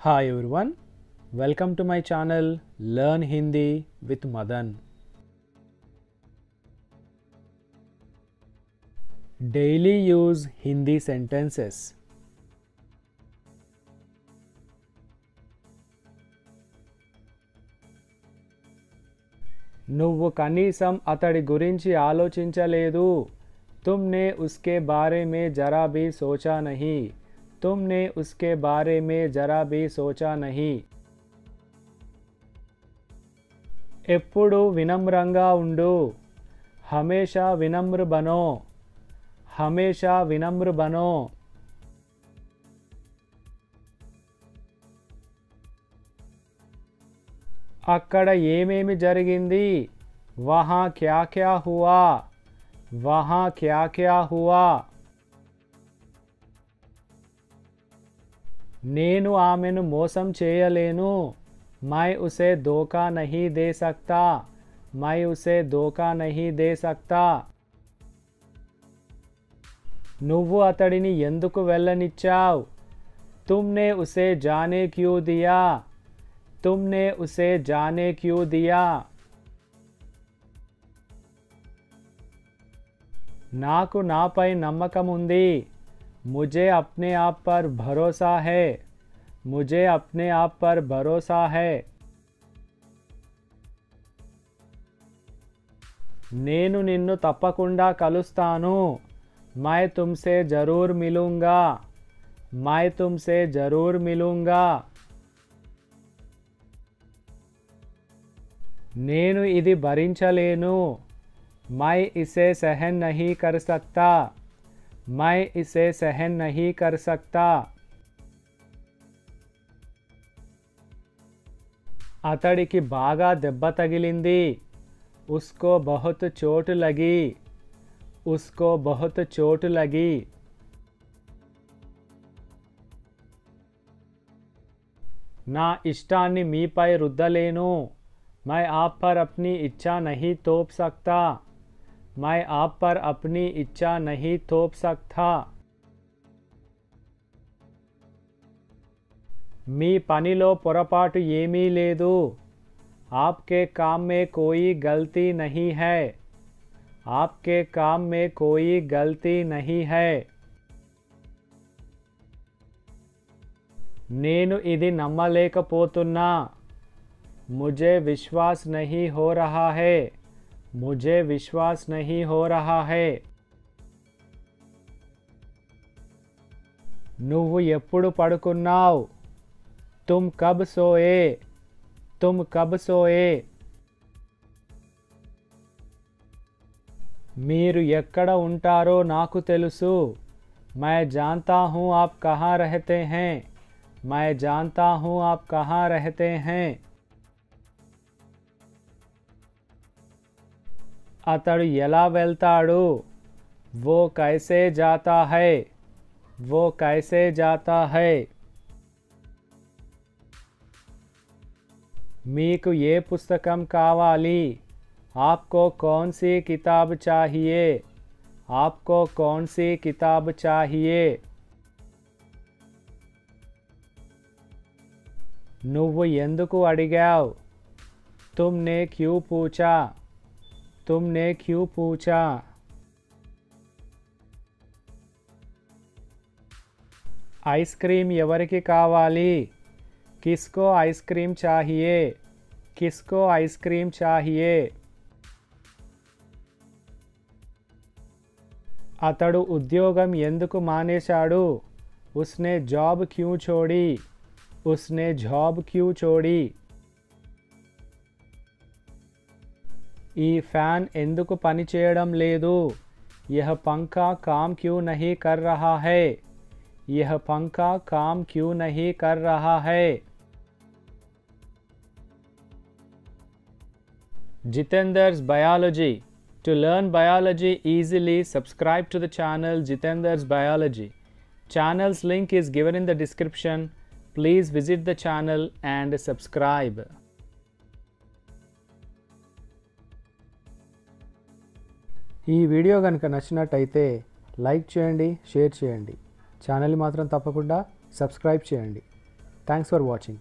Hi everyone, welcome to my channel Learn Hindi with Madan. Daily use Hindi sentences. నువ్వు కనీసం అతడి గురించి ఆలోచించలేదు. तुमने उसके बारे में जरा भी सोचा नहीं. तुमने उसके बारे में जरा भी सोचा नहीं. ఎప్పుడు వినమ్రంగా ఉండు. हमेशा विनम्र बनो. हमेशा विनम्र बनो. అక్కడ ఏమేమి జరిగింది. वहाँ क्या क्या हुआ. वहाँ क्या क्या हुआ. నేను ఆమెను మోసం చేయలేను. मैं उसे धोखा नहीं दे सकता. मैं उसे धोखा नहीं दे सकता. నువ్వు అతడిని ఎందుకు వెళ్ళనిచ్చావు. तुमने उसे जाने क्यों दिया. तुमने उसे जाने क्यों दिया. నాకు నాపై నమ్మకం ఉంది. मुझे अपने आप पर भरोसा है. मुझे अपने आप पर भरोसा है. నేను నిన్ను తప్పకుండా కలుస్తాను. मैं तुमसे जरूर मिलूंगा. मैं तुमसे जरूर मिलूंगा. నేను ఇది భరించలేను. मैं इसे सहन नहीं कर सकता. मैं इसे सहन नहीं कर सकता. అతడికి బాగా దెబ్బ తగిలింది. उसको बहुत चोट लगी. उसको बहुत चोट लगी. నా ఇష్టాన్ని మీపై రుద్దలేను. मैं आप पर अपनी इच्छा नहीं थोप सकता. मैं आप पर अपनी इच्छा नहीं थोप सकता. మీ పనిలో పొరపాటు ఏమీ లేదు. आपके काम में कोई गलती नहीं है. आपके काम में कोई गलती नहीं है. నేను ఇది నమ్మలేకపోతున్నా. मुझे विश्वास नहीं हो रहा है. मुझे विश्वास नहीं हो रहा है. నువ్వు ఎప్పుడు పడుకున్నావు. तुम कब सोए. तुम कब सोए. మీరు ఎక్కడ ఉంటారో నాకు తెలుసు. मैं जानता हूँ आप कहाँ रहते हैं. मैं जानता हूँ आप कहाँ रहते हैं. అతడు ఎలా వెళ్తాడు. वो कैसे जाता है. वो कैसे जाता है. మీకు ఏ పుస్తకం కావాలి. आपको कौन सी किताब चाहिए. आपको कौन सी किताब चाहिए. నువ్వు ఎందుకు అడిగావు. तुमने क्यों पूछा. तुमने क्यों पूछा. आइसक्रीम ఎవరికి కావాలి. किसको आइसक्रीम चाहिए. किसको आइसक्रीम चाहिए. అతడు ఉద్యోగం ఎందుకు మానేశాడు. उसने जॉब क्यों छोड़ी. उसने जॉब क्यों छोड़ी. ఈ ఫ్యాన్ ఎందుకు పని చేయడం లేదు. यह पंखा काम क्यों नहीं कर रहा है. यह पंखा काम क्यों नहीं कर रहा है. Jitendra's Biology. To learn biology easily, subscribe to the channel Jitendra's Biology. Channel's link is given in the description. Please visit the channel and subscribe. ఈ వీడియో కనుక నచ్చినట్టయితే లైక్ చేయండి, షేర్ చేయండి. ఛానల్ మాత్రం తప్పకుండా సబ్స్క్రైబ్ చేయండి. Thanks for watching.